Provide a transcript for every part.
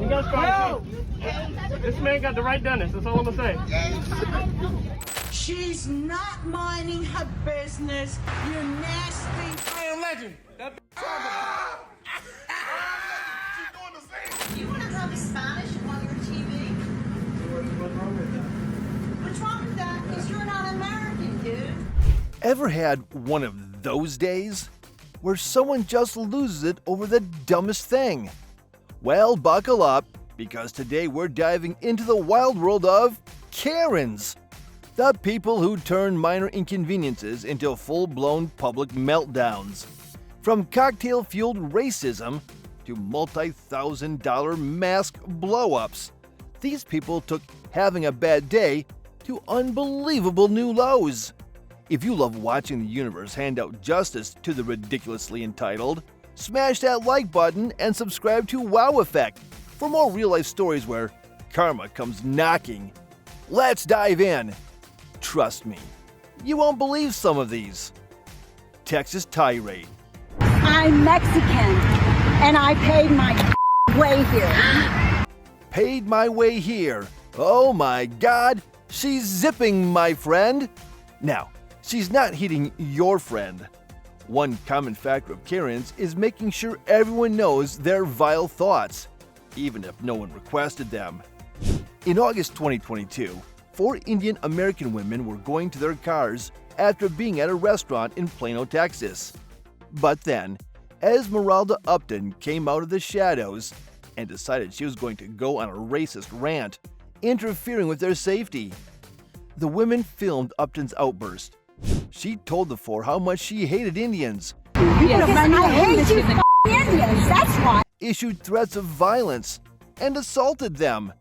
You guys try to This man got the right dentist. That's all I'm gonna say. She's not minding her business. You nasty. I am legend. That You want to have a Spanish on your TV? What's wrong with that? What's wrong with that? Because you're not American, dude. Ever had one of those days where someone just loses it over the dumbest thing? Well, buckle up, because today we're diving into the wild world of Karens. The people who turn minor inconveniences into full-blown public meltdowns. From cocktail-fueled racism to multi-$1,000 mask blow-ups, these people took having a bad day to unbelievable new lows. If you love watching the universe hand out justice to the ridiculously entitled, smash that like button and subscribe to Wow Effect for more real-life stories where karma comes knocking. Let's dive in. Trust me, you won't believe some of these. Texas tirade. I'm Mexican, and I paid my way here. Paid my way here. Oh my God, she's zipping, my friend. Now, she's not hitting your friend. One common factor of Karens is making sure everyone knows their vile thoughts, even if no one requested them. In August 2022, 4 Indian American women were going to their cars after being at a restaurant in Plano, Texas. But then, Esmeralda Upton came out of the shadows and decided she was going to go on a racist rant, interfering with their safety. The women filmed Upton's outburst. She told the 4 how much she hated Indians. I hate you Indians, that's why. Issued threats of violence, and assaulted them.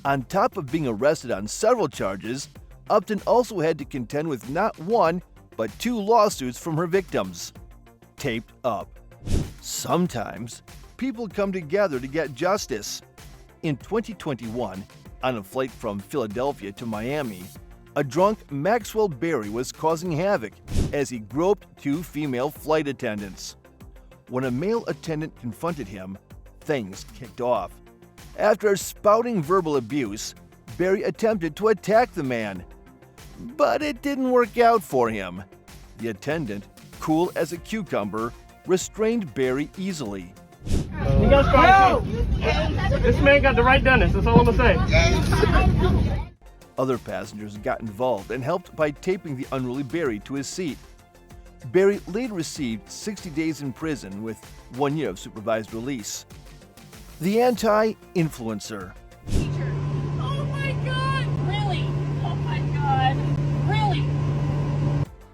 On top of being arrested on several charges, Upton also had to contend with not one, but 2 lawsuits from her victims. Taped up. Sometimes, people come together to get justice. In 2021, on a flight from Philadelphia to Miami, a drunk Maxwell Berry was causing havoc as he groped 2 female flight attendants. When a male attendant confronted him, things kicked off. After spouting verbal abuse, Berry attempted to attack the man. But it didn't work out for him. The attendant, cool as a cucumber, restrained Berry easily. You guys try to This man got the right dentist. That's all I'm gonna say. Other passengers got involved and helped by taping the unruly Berry to his seat. Berry later received 60 days in prison with 1 year of supervised release. The anti-influencer. Oh my God, really? Oh my God, really?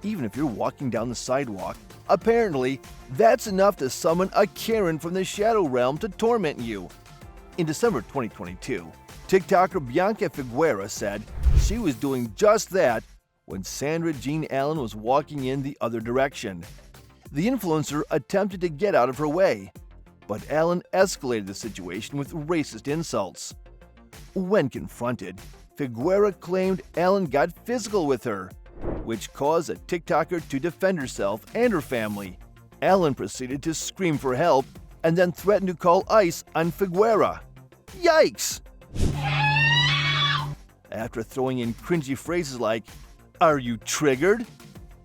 Even if you're walking down the sidewalk, apparently that's enough to summon a Karen from the shadow realm to torment you. In December 2022, TikToker Bianca Figuera said she was doing just that when Sandra Jean Allen was walking in the other direction. The influencer attempted to get out of her way, but Allen escalated the situation with racist insults. When confronted, Figuera claimed Allen got physical with her, which caused a TikToker to defend herself and her family. Allen proceeded to scream for help and then threatened to call ICE on Figuera. Yikes! After throwing in cringy phrases like, "Are you triggered?"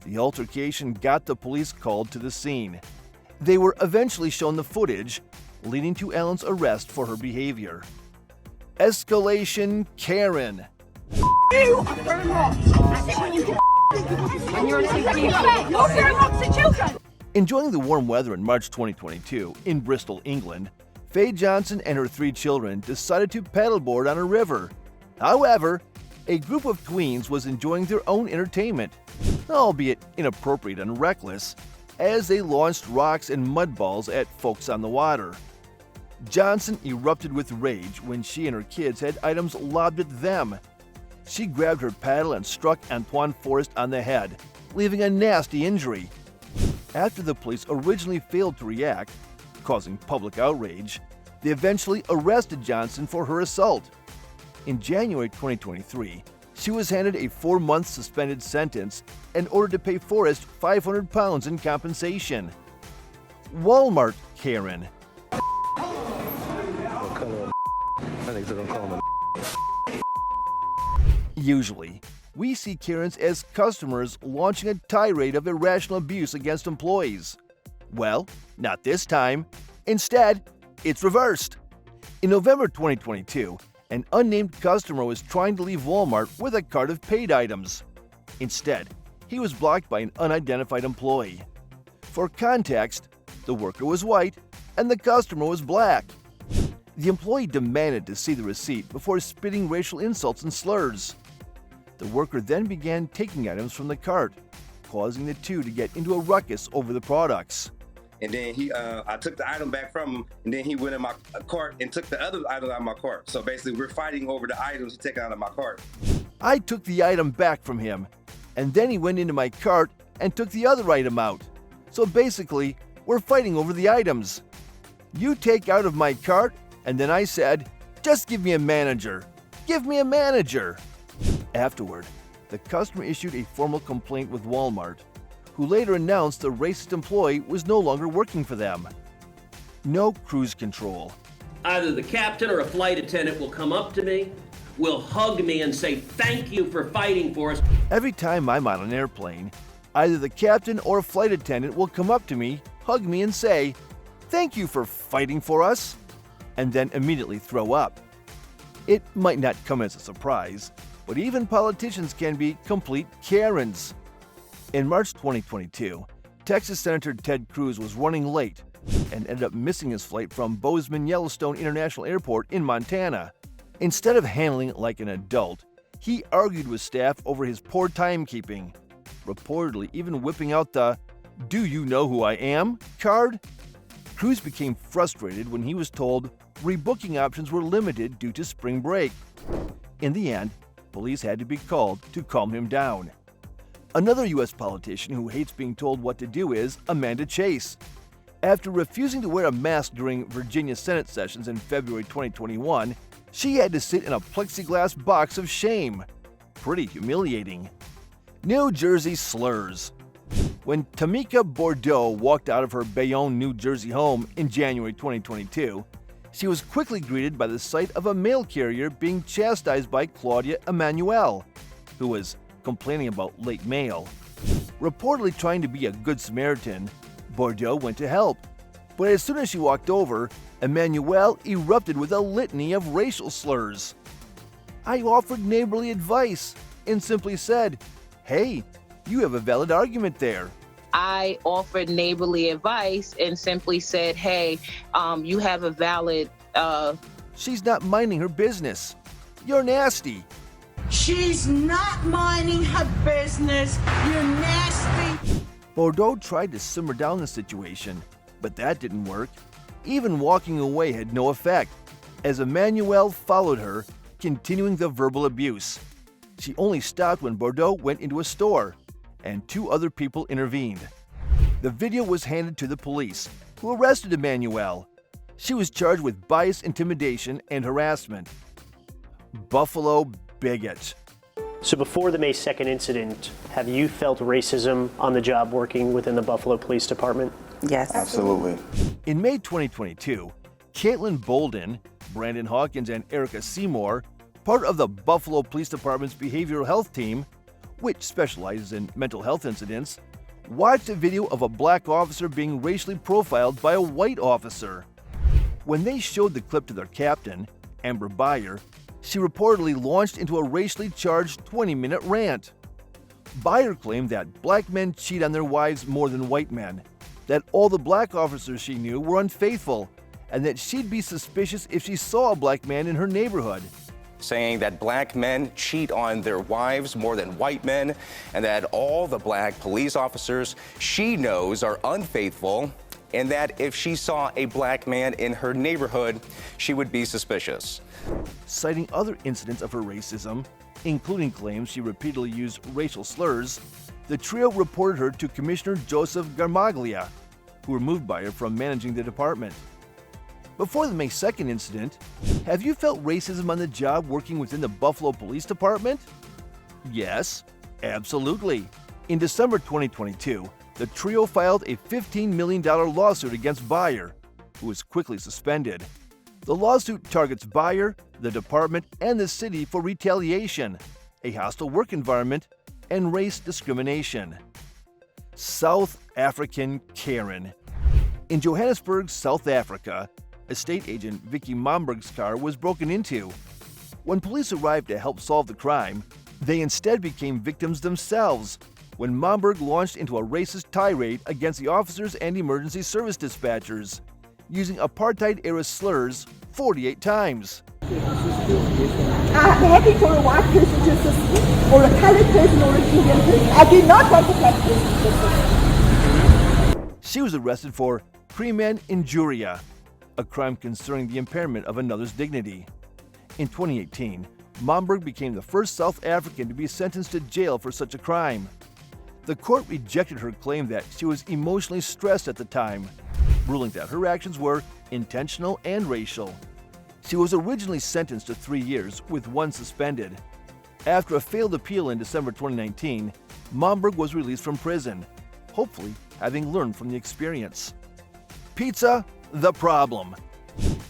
the altercation got the police called to the scene. They were eventually shown the footage, leading to Allen's arrest for her behavior. Escalation Karen. Enjoying the warm weather in March 2022 in Bristol, England, Faye Johnson and her 3 children decided to paddleboard on a river. However, a group of tweens was enjoying their own entertainment, albeit inappropriate and reckless, as they launched rocks and mud balls at folks on the water. Johnson erupted with rage when she and her kids had items lobbed at them. She grabbed her paddle and struck Antoine Forrest on the head, leaving a nasty injury. After the police originally failed to react, causing public outrage, they eventually arrested Johnson for her assault. In January 2023, she was handed a 4-month suspended sentence and ordered to pay Forrest £500 in compensation. Walmart Karen. niggas gonna call him a Usually, we see Karens as customers launching a tirade of irrational abuse against employees. Well, not this time. Instead, it's reversed. In November 2022, an unnamed customer was trying to leave Walmart with a cart of paid items. Instead, he was blocked by an unidentified employee. For context, the worker was white and the customer was black. The employee demanded to see the receipt before spitting racial insults and slurs. The worker then began taking items from the cart, causing the two to get into a ruckus over the products. And then I took the item back from him, and then he went in my cart and took the other item out of my cart. So basically, we're fighting over the items he took out of my cart. I took the item back from him, and then he went into my cart and took the other item out. So basically, we're fighting over the items. You take out of my cart, and then I said, "Just give me a manager. Give me a manager." Afterward, the customer issued a formal complaint with Walmart, who later announced the racist employee was no longer working for them. No cruise control. Either the captain or a flight attendant will come up to me, will hug me and say, "Thank you for fighting for us." Every time I'm on an airplane, either the captain or a flight attendant will come up to me, hug me, and say, "Thank you for fighting for us," and then immediately throw up. It might not come as a surprise, but even politicians can be complete Karens. In March 2022, Texas Senator Ted Cruz was running late and ended up missing his flight from Bozeman-Yellowstone International Airport in Montana. Instead of handling it like an adult, he argued with staff over his poor timekeeping, reportedly even whipping out the "Do you know who I am?" card. Cruz became frustrated when he was told rebooking options were limited due to spring break. In the end, police had to be called to calm him down. Another U.S. politician who hates being told what to do is Amanda Chase. After refusing to wear a mask during Virginia Senate sessions in February 2021, she had to sit in a plexiglass box of shame. Pretty humiliating. New Jersey slurs. When Tamika Bordeaux walked out of her Bayonne, New Jersey home in January 2022, she was quickly greeted by the sight of a mail carrier being chastised by Claudia Emanuel, who was complaining about late mail. Reportedly trying to be a good Samaritan, Bordeaux went to help. But as soon as she walked over, Emanuel erupted with a litany of racial slurs. I offered neighborly advice and simply said, "Hey, you have a valid argument there." I offered neighborly advice and simply said, "Hey, you have a valid..." She's not minding her business. You're nasty. She's not minding her business, you nasty. Bordeaux tried to simmer down the situation, but that didn't work. Even walking away had no effect, as Emmanuel followed her, continuing the verbal abuse. She only stopped when Bordeaux went into a store, and two other people intervened. The video was handed to the police, who arrested Emmanuel. She was charged with bias, intimidation, and harassment. Buffalo bigot. So before the May 2nd incident, have you felt racism on the job working within the Buffalo Police Department? Yes. Absolutely. In May 2022, Caitlin Bolden, Brandon Hawkins, and Erica Seymour, part of the Buffalo Police Department's behavioral health team, which specializes in mental health incidents, watched a video of a black officer being racially profiled by a white officer. When they showed the clip to their captain, Amber Beyer, she reportedly launched into a racially charged 20-minute rant. Beyer claimed that black men cheat on their wives more than white men, that all the black officers she knew were unfaithful, and that she'd be suspicious if she saw a black man in her neighborhood. Saying that black men cheat on their wives more than white men, and that all the black police officers she knows are unfaithful, and that if she saw a black man in her neighborhood, she would be suspicious. Citing other incidents of her racism, including claims she repeatedly used racial slurs, the trio reported her to Commissioner Joseph Garmaglia, who removed Beyer from managing the department. Before the May 2nd incident, have you felt racism on the job working within the Buffalo Police Department? Yes, absolutely. In December 2022, the trio filed a $15 million lawsuit against Beyer, who was quickly suspended. The lawsuit targets Beyer, the department, and the city for retaliation, a hostile work environment, and race discrimination. South African Karen. In Johannesburg, South Africa, estate agent Vicky Momberg's car was broken into. When police arrived to help solve the crime, they instead became victims themselves when Momberg launched into a racist tirade against the officers and emergency service dispatchers, using apartheid-era slurs 48 times. I'm happy for a white person to assist me, or a colored person, or an Indian person. I do not want a black person to assist me. She was arrested for crimen injuria, a crime concerning the impairment of another's dignity. In 2018, Momberg became the first South African to be sentenced to jail for such a crime. The court rejected her claim that she was emotionally stressed at the time, ruling that her actions were intentional and racial. She was originally sentenced to 3 years, with 1 suspended. After a failed appeal in December 2019, Momberg was released from prison, hopefully having learned from the experience. Pizza, the problem.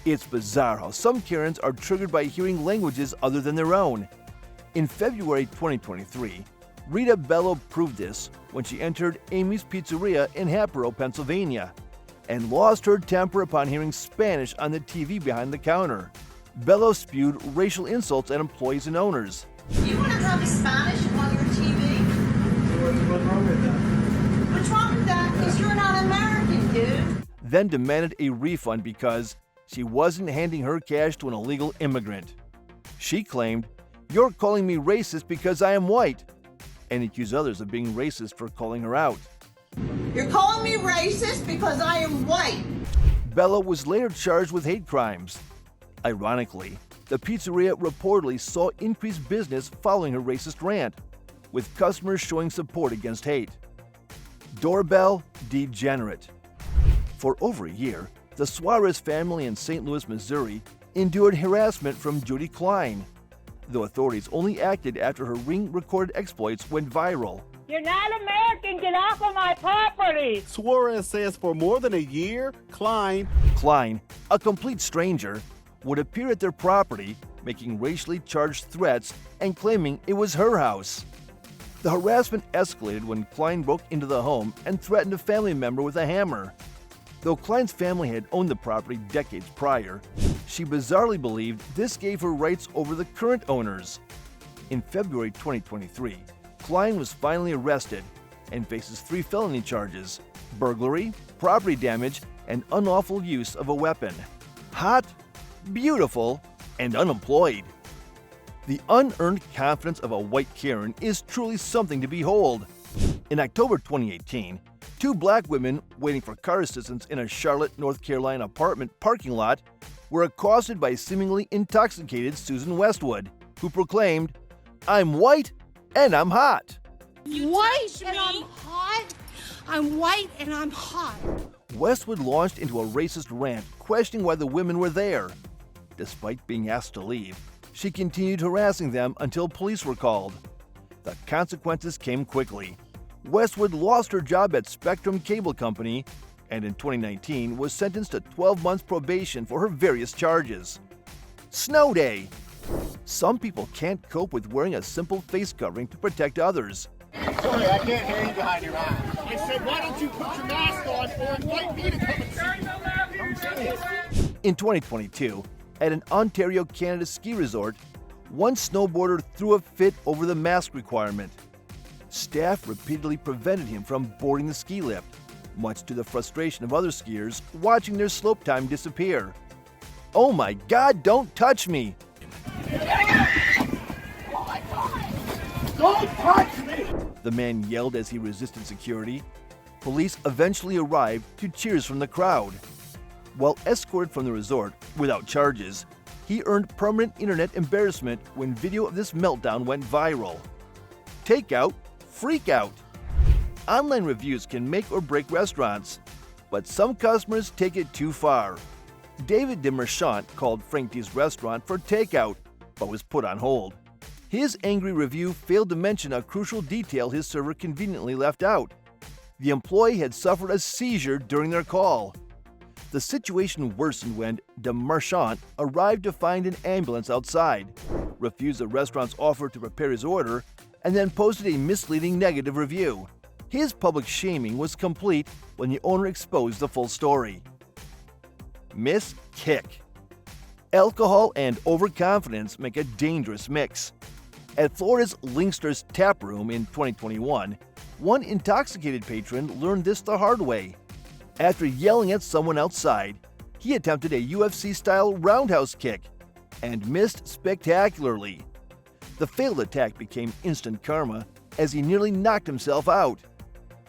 It's bizarre how some Karens are triggered by hearing languages other than their own. In February 2023, Rita Bello proved this when she entered Amy's Pizzeria in Hatboro, Pennsylvania, and lost her temper upon hearing Spanish on the TV behind the counter. Bello spewed racial insults at employees and owners. You want to have Spanish on your TV? What's wrong with that? What's wrong with that? Because you're not American, dude. Then demanded a refund because she wasn't handing her cash to an illegal immigrant. She claimed, "You're calling me racist because I am white," and accused others of being racist for calling her out. You're calling me racist because I am white. Bello was later charged with hate crimes. Ironically, the pizzeria reportedly saw increased business following her racist rant, with customers showing support against hate. Doorbell degenerate. For over a year, the Suarez family in St. Louis, Missouri, endured harassment from Judy Klein, though authorities only acted after her ring-recorded exploits went viral. You're not American. Get off of my property. Suarez says for more than a year, Klein, a complete stranger, would appear at their property, making racially charged threats and claiming it was her house. The harassment escalated when Klein broke into the home and threatened a family member with a hammer. Though Klein's family had owned the property decades prior, she bizarrely believed this gave her rights over the current owners. In February 2023, Klein was finally arrested and faces 3 felony charges: burglary, property damage, and unlawful use of a weapon. Hot, beautiful, and unemployed. The unearned confidence of a white Karen is truly something to behold. In October 2018, 2 black women waiting for car assistance in a Charlotte, North Carolina apartment parking lot were accosted by seemingly intoxicated Susan Westwood, who proclaimed, "I'm white and I'm hot." White and I'm hot. I'm white and I'm hot. Westwood launched into a racist rant, questioning why the women were there. Despite being asked to leave, she continued harassing them until police were called. The consequences came quickly. Westwood lost her job at Spectrum Cable Company and in 2019 was sentenced to 12 months probation for her various charges. Snow Day. Some people can't cope with wearing a simple face covering to protect others. Sorry, I can't hear you behind your mask. I said, why don't you put your mask on or invite me to come and see you? In 2022, at an Ontario, Canada ski resort, one snowboarder threw a fit over the mask requirement. Staff repeatedly prevented him from boarding the ski lift, much to the frustration of other skiers watching their slope time disappear. "Oh my God, don't touch me!" Don't touch me! The man yelled as he resisted security. Police eventually arrived to cheers from the crowd. While escorted from the resort without charges, he earned permanent internet embarrassment when video of this meltdown went viral. Takeout, freak out. Online reviews can make or break restaurants, but some customers take it too far. David DeMerchant called Frank D's restaurant for takeout, but was put on hold. His angry review failed to mention a crucial detail his server conveniently left out. The employee had suffered a seizure during their call. The situation worsened when de Marchand arrived to find an ambulance outside, refused the restaurant's offer to prepare his order, and then posted a misleading negative review. His public shaming was complete when the owner exposed the full story. Miss Kick. Alcohol and overconfidence make a dangerous mix. At Florida's Linkster's Tap Room in 2021, one intoxicated patron learned this the hard way. After yelling at someone outside, he attempted a UFC-style roundhouse kick and missed spectacularly. The failed attack became instant karma as he nearly knocked himself out.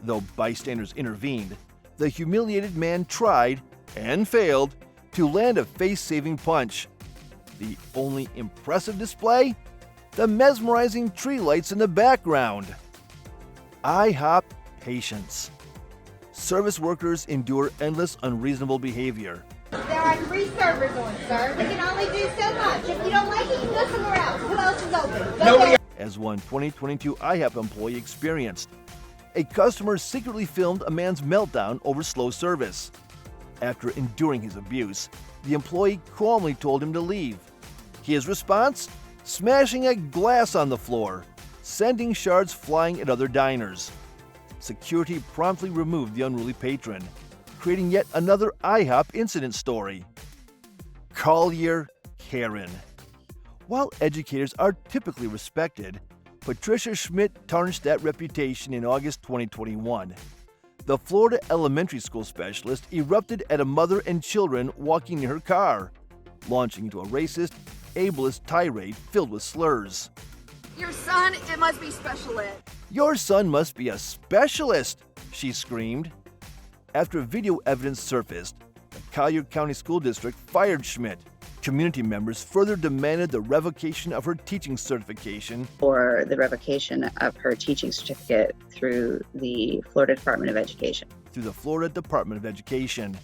Though bystanders intervened, the humiliated man tried, and failed, to land a face-saving punch. The only impressive display? The mesmerizing tree lights in the background. IHOP patience. Service workers endure endless unreasonable behavior. There are 3 servers on, sir. We can only do so much. If you don't like it, you can go somewhere else. Who else is open? Go there. As one 2022 IHOP employee experienced, a customer secretly filmed a man's meltdown over slow service. After enduring his abuse, the employee calmly told him to leave. His response? Smashing a glass on the floor, sending shards flying at other diners. Security promptly removed the unruly patron, creating yet another IHOP incident story. Collier Karen. While educators are typically respected, Patricia Schmidt tarnished that reputation in August 2021. The Florida elementary school specialist erupted at a mother and children walking near her car, launching into a racist, ableist tirade filled with slurs. Your son, it must be special ed. Your son must be a specialist, she screamed. After video evidence surfaced, the Collier County School District fired Schmidt. Community members further demanded the revocation of her teaching certification, or the revocation of her teaching certificate through the Florida Department of Education.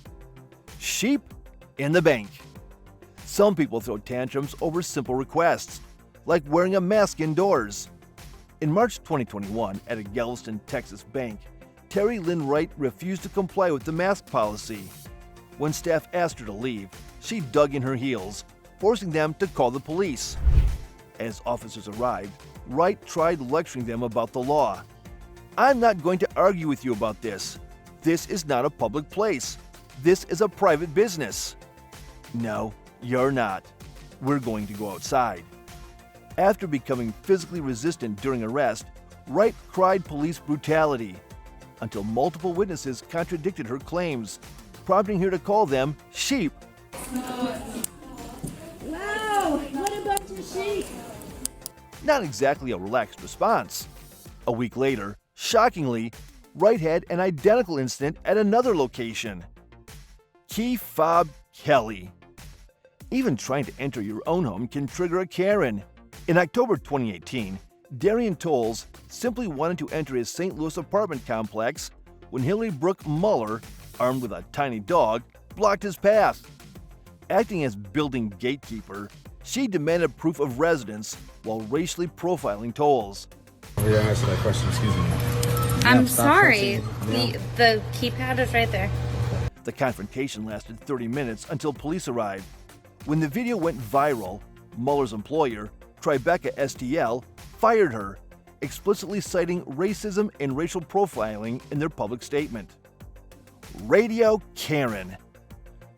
Sheep in the bank. Some people throw tantrums over simple requests, like wearing a mask indoors. In March 2021, at a Galveston, Texas bank, Terry Lynn Wright refused to comply with the mask policy. When staff asked her to leave, she dug in her heels, forcing them to call the police. As officers arrived, Wright tried lecturing them about the law. I'm not going to argue with you about this. This is not a public place. This is a private business. No, you're not. We're going to go outside. After becoming physically resistant during arrest, Wright cried police brutality, until multiple witnesses contradicted her claims, prompting her to call them sheep. Wow, what about your sheep? Not exactly a relaxed response. A week later, shockingly, Wright had an identical incident at another location. Key Fob Kelly. Even trying to enter your own home can trigger a Karen. In October 2018, Darian Tolles simply wanted to enter his St. Louis apartment complex when Hillary Brooke Muller, armed with a tiny dog, blocked his path. Acting as building gatekeeper, she demanded proof of residence while racially profiling Tolles. Yeah, answer that question, excuse me. I'm sorry. The keypad is right there. The confrontation lasted 30 minutes until police arrived. When the video went viral, Muller's employer, Tribeca STL, fired her, explicitly citing racism and racial profiling in their public statement. Radio Karen.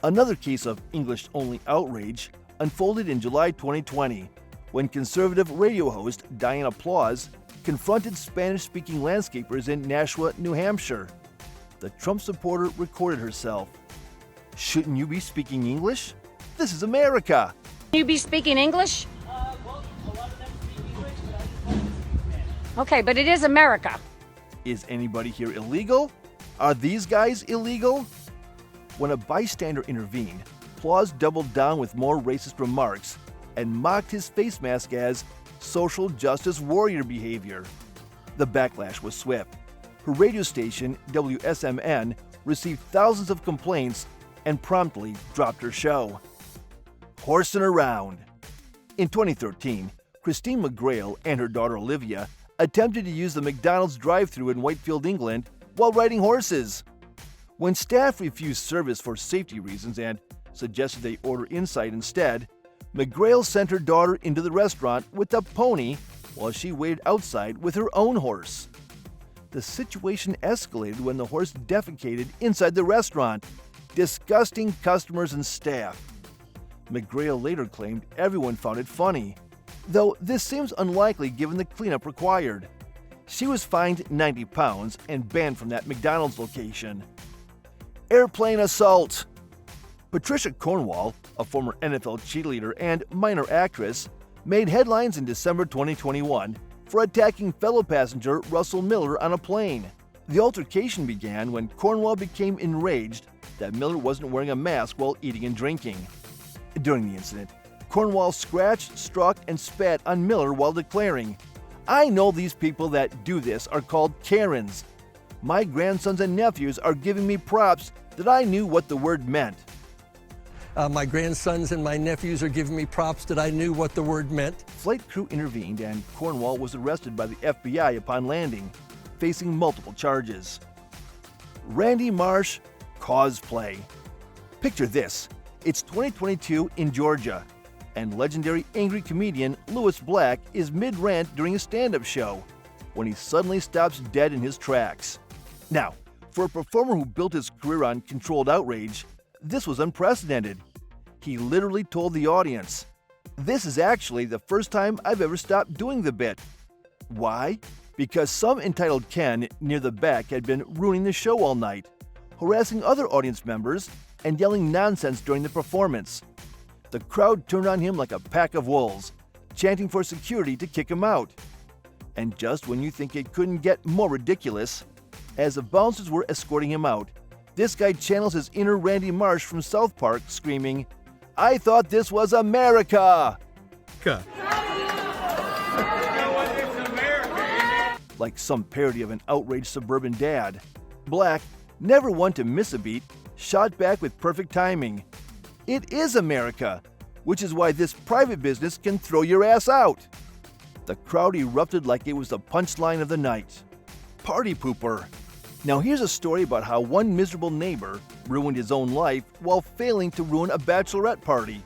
Another case of English-only outrage unfolded in July 2020 when conservative radio host Diana Plaus confronted Spanish-speaking landscapers in Nashua, New Hampshire. The Trump supporter recorded herself. Shouldn't you be speaking English? This is America. You be speaking English? Okay, but it is America. Is anybody here illegal? Are these guys illegal? When a bystander intervened, Plaus doubled down with more racist remarks and mocked his face mask as social justice warrior behavior. The backlash was swift. Her radio station, WSMN, received thousands of complaints and promptly dropped her show. Horsing around. In 2013, Christine McGrail and her daughter Olivia attempted to use the McDonald's drive-thru in Whitefield, England, while riding horses. When staff refused service for safety reasons and suggested they order inside instead, McGrail sent her daughter into the restaurant with a pony while she waited outside with her own horse. The situation escalated when the horse defecated inside the restaurant, disgusting customers and staff. McGrail later claimed everyone found it funny, though this seems unlikely given the cleanup required. She was fined 90 pounds and banned from that McDonald's location. Airplane assault. Patricia Cornwall, a former NFL cheerleader and minor actress, made headlines in December 2021 for attacking fellow passenger Russell Miller on a plane. The altercation began when Cornwall became enraged that Miller wasn't wearing a mask while eating and drinking. During the incident, Cornwall scratched, struck, and spat on Miller while declaring, "I know these people that do this are called Karens. My grandsons and nephews are giving me props that I knew what the word meant." My grandsons and my nephews are giving me props that I knew what the word meant. Flight crew intervened and Cornwall was arrested by the FBI upon landing, facing multiple charges. Randy Marsh cosplay. Picture this. It's 2022 in Georgia, and legendary angry comedian Lewis Black is mid-rant during a stand-up show when he suddenly stops dead in his tracks. Now, for a performer who built his career on controlled outrage, this was unprecedented. He literally told the audience, "This is actually the first time I've ever stopped doing the bit." Why? Because some entitled Ken near the back had been ruining the show all night, harassing other audience members and yelling nonsense during the performance. The crowd turned on him like a pack of wolves, chanting for security to kick him out. And just when you think it couldn't get more ridiculous, as the bouncers were escorting him out, this guy channels his inner Randy Marsh from South Park, screaming, "I thought this was America!" Like some parody of an outraged suburban dad. Black, never one to miss a beat, shot back with perfect timing. "It is America, which is why this private business can throw your ass out." The crowd erupted like it was the punchline of the night. Party pooper. Now here's a story about how one miserable neighbor ruined his own life while failing to ruin a bachelorette party.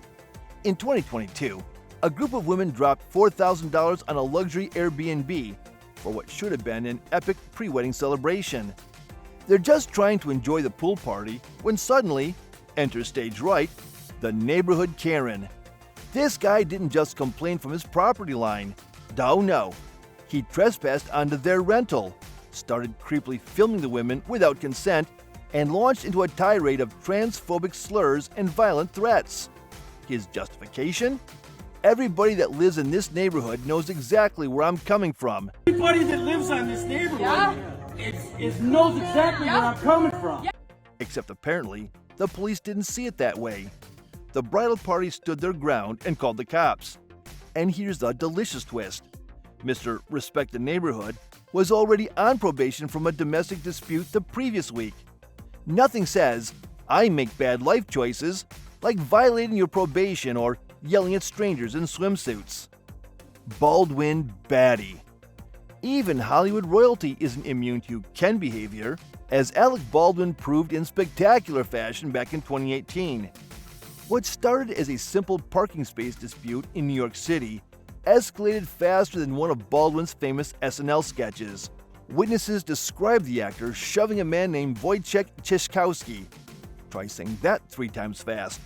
In 2022, a group of women dropped $4,000 on a luxury Airbnb for what should have been an epic pre-wedding celebration. They're just trying to enjoy the pool party when suddenly, enter stage right, the neighborhood Karen. This guy didn't just complain from his property line. Oh no, he trespassed onto their rental, started creepily filming the women without consent, and launched into a tirade of transphobic slurs and violent threats. His justification? Everybody that lives in this neighborhood knows exactly where I'm coming from. Everybody that lives on this neighborhood knows exactly where I'm coming from. Except apparently, the police didn't see it that way. The bridal party stood their ground and called the cops. And here's the delicious twist. Mr. Respect the Neighborhood was already on probation from a domestic dispute the previous week. Nothing says, "I make bad life choices," like violating your probation or yelling at strangers in swimsuits. Baldwin baddie. Even Hollywood royalty isn't immune to Ken behavior, as Alec Baldwin proved in spectacular fashion back in 2018. What started as a simple parking space dispute in New York City escalated faster than one of Baldwin's famous SNL sketches. Witnesses described the actor shoving a man named Wojciech Ciechkowski, try saying that 3 times fast,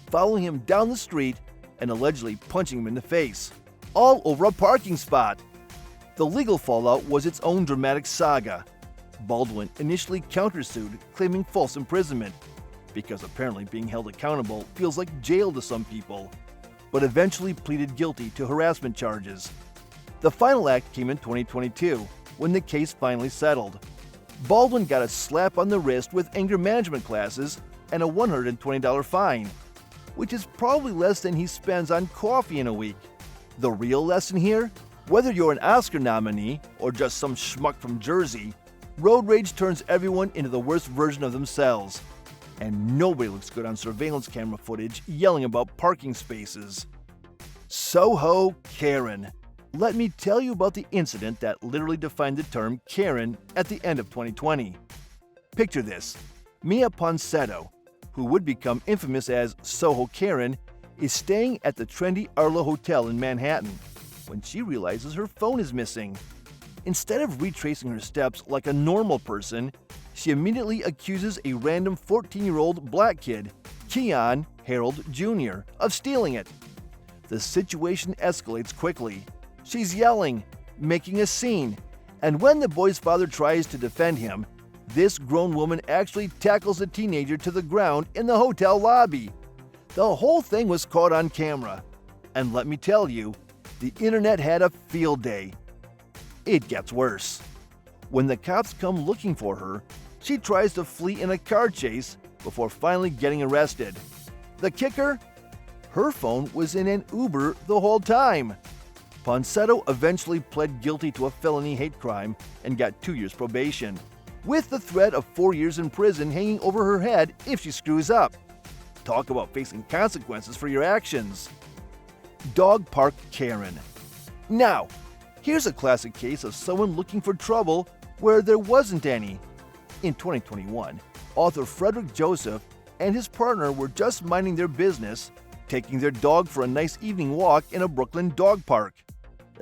following him down the street and allegedly punching him in the face, all over a parking spot. The legal fallout was its own dramatic saga. Baldwin initially countersued, claiming false imprisonment, because apparently being held accountable feels like jail to some people, but eventually pleaded guilty to harassment charges. The final act came in 2022, when the case finally settled. Baldwin got a slap on the wrist with anger management classes and a $120 fine, which is probably less than he spends on coffee in a week. The real lesson here? Whether you're an Oscar nominee or just some schmuck from Jersey, road rage turns everyone into the worst version of themselves. And nobody looks good on surveillance camera footage yelling about parking spaces. Soho Karen. Let me tell you about the incident that literally defined the term Karen at the end of 2020. Picture this. Mia Ponsetto, who would become infamous as Soho Karen, is staying at the trendy Arlo Hotel in Manhattan when she realizes her phone is missing. Instead of retracing her steps like a normal person, she immediately accuses a random 14-year-old black kid, Keon Harold Jr., of stealing it. The situation escalates quickly. She's yelling, making a scene, and when the boy's father tries to defend him, this grown woman actually tackles the teenager to the ground in the hotel lobby. The whole thing was caught on camera, and let me tell you, the internet had a field day. It gets worse. When the cops come looking for her, she tries to flee in a car chase before finally getting arrested. The kicker? Her phone was in an Uber the whole time. Ponsetto eventually pled guilty to a felony hate crime and got 2 years probation, with the threat of 4 years in prison hanging over her head if she screws up. Talk about facing consequences for your actions. Dog Park Karen. Now, here's a classic case of someone looking for trouble where there wasn't any. In 2021, author Frederick Joseph and his partner were just minding their business, taking their dog for a nice evening walk in a Brooklyn dog park.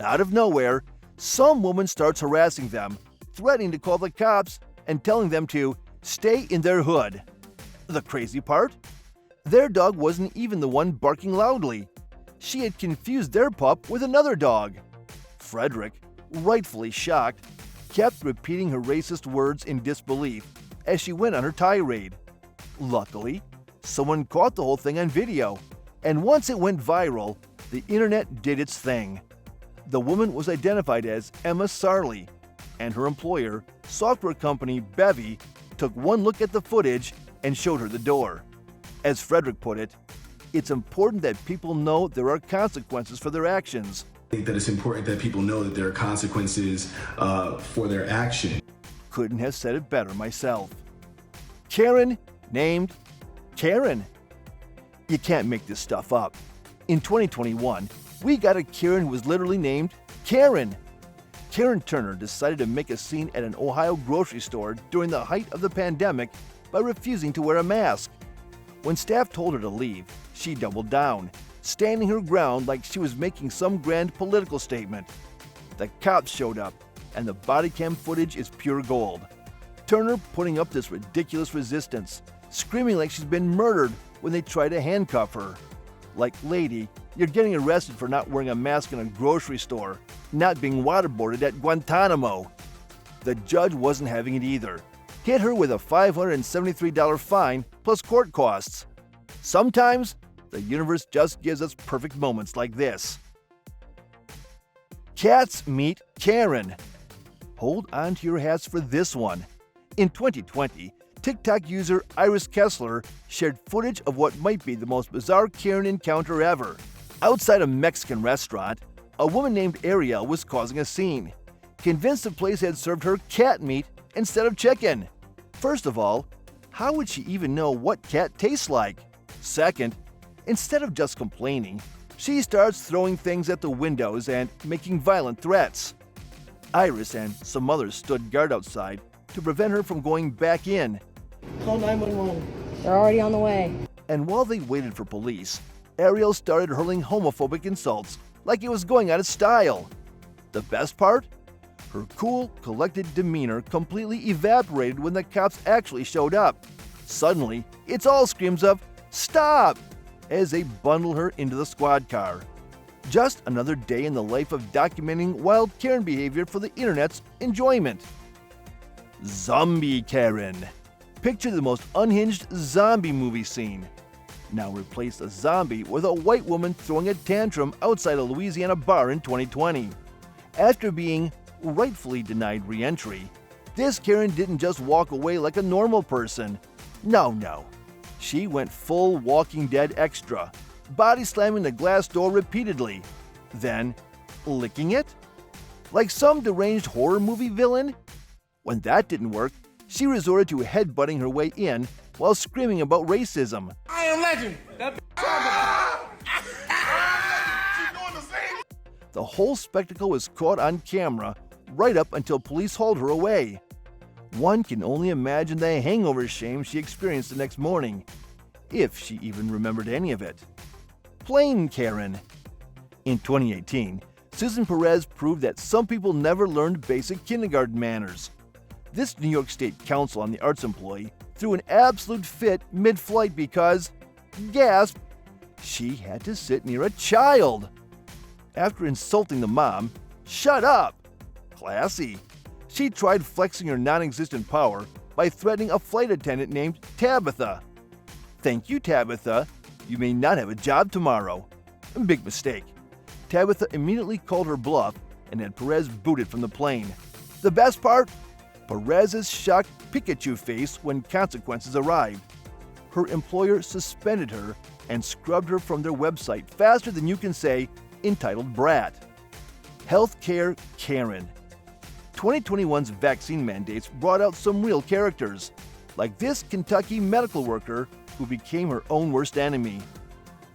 Out of nowhere, some woman starts harassing them, threatening to call the cops and telling them to stay in their hood. The crazy part? Their dog wasn't even the one barking loudly. She had confused their pup with another dog. Frederick, rightfully shocked, kept repeating her racist words in disbelief as she went on her tirade. Luckily, someone caught the whole thing on video, and once it went viral, the internet did its thing. The woman was identified as Emma Sarley, and her employer, software company Bevy, took one look at the footage and showed her the door. As Frederick put it, it's important that people know there are consequences for their actions. I think that it's important that people know that there are consequences for their action. Couldn't have said it better myself. Karen named Karen. You can't make this stuff up. In 2021, we got a Karen who was literally named Karen. Karen Turner decided to make a scene at an Ohio grocery store during the height of the pandemic by refusing to wear a mask. When staff told her to leave, she doubled down, standing her ground like she was making some grand political statement. The cops showed up, and the body cam footage is pure gold. Turner putting up this ridiculous resistance, screaming like she's been murdered when they try to handcuff her. Like, lady, you're getting arrested for not wearing a mask in a grocery store, not being waterboarded at Guantanamo. The judge wasn't having it either. Hit her with a $573 fine plus court costs. Sometimes, the universe just gives us perfect moments like this. Cats meet Karen. Hold on to your hats for this one. In 2020, TikTok user Iris Kessler shared footage of what might be the most bizarre Karen encounter ever. Outside a Mexican restaurant, a woman named Ariel was causing a scene, convinced the place had served her cat meat instead of chicken. First of all, how would she even know what cat tastes like? Second, instead of just complaining, she starts throwing things at the windows and making violent threats. Iris and some others stood guard outside to prevent her from going back in. Call 911. They're already on the way. And while they waited for police, Ariel started hurling homophobic insults like it was going out of style. The best part? Her cool, collected demeanor completely evaporated when the cops actually showed up. Suddenly, it's all screams of, "Stop!" as they bundle her into the squad car. Just another day in the life of documenting wild Karen behavior for the internet's enjoyment. Zombie Karen. Picture the most unhinged zombie movie scene. Now replace a zombie with a white woman throwing a tantrum outside a Louisiana bar in 2020. After being rightfully denied re-entry, this Karen didn't just walk away like a normal person. No. She went full Walking Dead extra, body slamming the glass door repeatedly, then licking it? Like some deranged horror movie villain? When that didn't work, she resorted to headbutting her way in while screaming about racism. I am legend. The whole spectacle was caught on camera right up until police hauled her away. One can only imagine the hangover shame she experienced the next morning, if she even remembered any of it. Plain Karen. In 2018, Susan Perez proved that some people never learned basic kindergarten manners. This New York State Council on the Arts employee threw an absolute fit mid-flight because, gasp, she had to sit near a child. After insulting the mom, shut up, classy, she tried flexing her non-existent power by threatening a flight attendant named Tabitha. Thank you, Tabitha. You may not have a job tomorrow. Big mistake. Tabitha immediately called her bluff and had Perez booted from the plane. The best part? Perez's shocked Pikachu face when consequences arrived. Her employer suspended her and scrubbed her from their website faster than you can say, entitled brat. Healthcare Karen. 2021's vaccine mandates brought out some real characters, like this Kentucky medical worker who became her own worst enemy.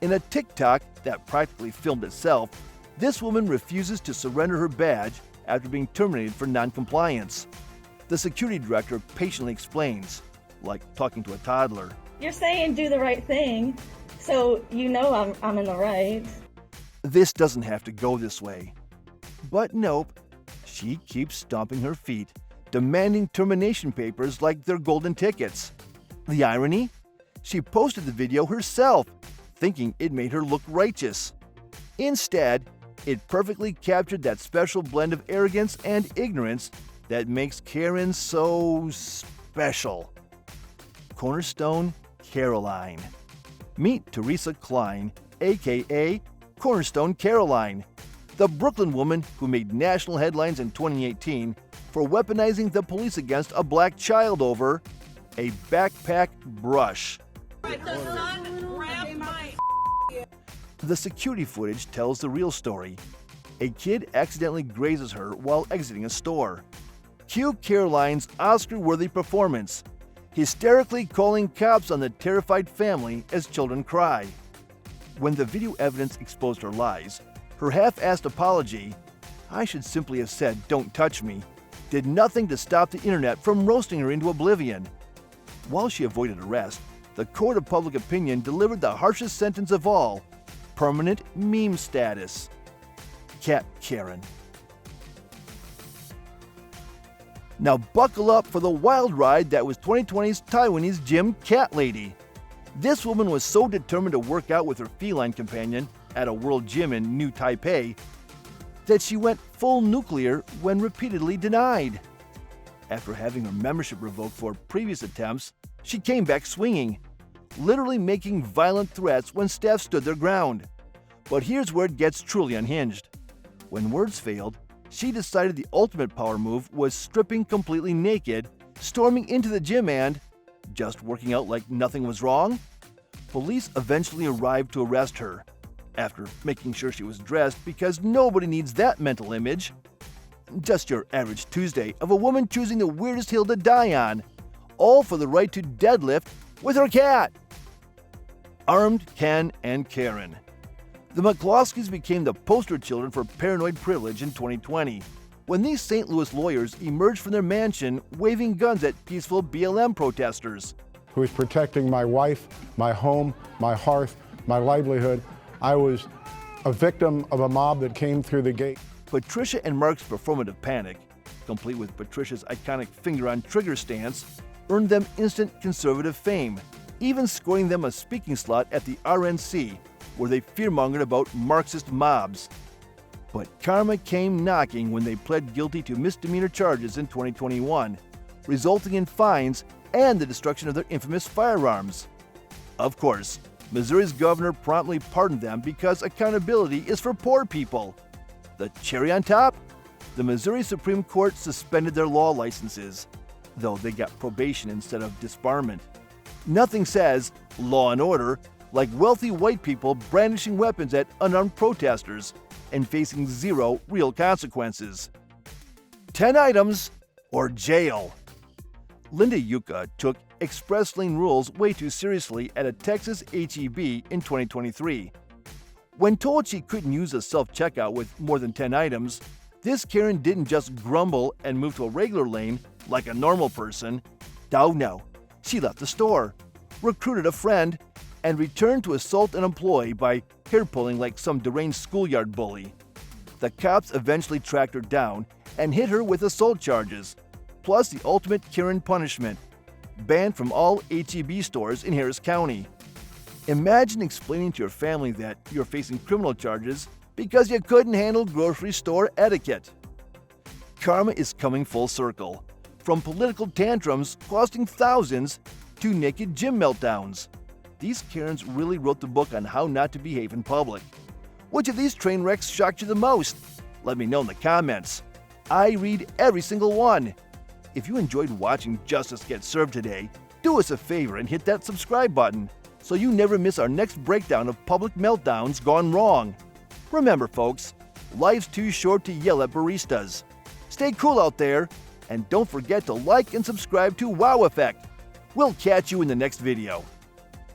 In a TikTok that practically filmed itself, this woman refuses to surrender her badge after being terminated for non-compliance. The security director patiently explains, like talking to a toddler. You're saying do the right thing, so you know I'm in the right. This doesn't have to go this way. But nope, she keeps stomping her feet, demanding termination papers like they're golden tickets. The irony? She posted the video herself, thinking it made her look righteous. Instead, it perfectly captured that special blend of arrogance and ignorance that makes Karen so special. Cornerstone Caroline. Meet Teresa Klein, aka Cornerstone Caroline, the Brooklyn woman who made national headlines in 2018 for weaponizing the police against a black child over a backpack brush. The security footage tells the real story. A kid accidentally grazes her while exiting a store. Cue Caroline's Oscar-worthy performance, hysterically calling cops on the terrified family as children cry. When the video evidence exposed her lies, her half-assed apology, I should simply have said, "Don't touch me," did nothing to stop the internet from roasting her into oblivion. While she avoided arrest, the court of public opinion delivered the harshest sentence of all, permanent meme status. Cat Karen. Now buckle up for the wild ride that was 2020's Taiwanese gym cat lady. This woman was so determined to work out with her feline companion at a world gym in New Taipei that she went full nuclear when repeatedly denied. After having her membership revoked for previous attempts, she came back swinging, literally making violent threats when staff stood their ground. But here's where it gets truly unhinged. When words failed, she decided the ultimate power move was stripping completely naked, storming into the gym and, just working out like nothing was wrong? Police eventually arrived to arrest her, after making sure she was dressed because nobody needs that mental image. Just your average Tuesday of a woman choosing the weirdest hill to die on, all for the right to deadlift with her cat. Armed Ken and Karen. The McCloskeys became the poster children for paranoid privilege in 2020, when these St. Louis lawyers emerged from their mansion waving guns at peaceful BLM protesters. Who was protecting my wife, my home, my hearth, my livelihood. I was a victim of a mob that came through the gate. Patricia and Mark's performative panic, complete with Patricia's iconic finger-on-trigger stance, earned them instant conservative fame, even scoring them a speaking slot at the RNC, where they fearmongered about Marxist mobs. But karma came knocking when they pled guilty to misdemeanor charges in 2021, resulting in fines and the destruction of their infamous firearms. Of course, Missouri's governor promptly pardoned them because accountability is for poor people. The cherry on top? The Missouri Supreme Court suspended their law licenses, though they got probation instead of disbarment. Nothing says law and order like wealthy white people brandishing weapons at unarmed protesters and facing zero real consequences. 10 items or jail. Linda Yucca took express lane rules way too seriously at a Texas HEB in 2023. When told she couldn't use a self-checkout with more than 10 items, this Karen didn't just grumble and move to a regular lane like a normal person. Oh no, she left the store, recruited a friend, and returned to assault an employee by hair-pulling like some deranged schoolyard bully. The cops eventually tracked her down and hit her with assault charges, plus the ultimate Karen punishment, banned from all H-E-B stores in Harris County. Imagine explaining to your family that you're facing criminal charges because you couldn't handle grocery store etiquette. Karma is coming full circle, from political tantrums costing thousands to naked gym meltdowns. These Karens really wrote the book on how not to behave in public. Which of these train wrecks shocked you the most? Let me know in the comments. I read every single one. If you enjoyed watching justice get served today, do us a favor and hit that subscribe button so you never miss our next breakdown of public meltdowns gone wrong. Remember, folks, life's too short to yell at baristas. Stay cool out there, and don't forget to like and subscribe to Wow Effect. We'll catch you in the next video.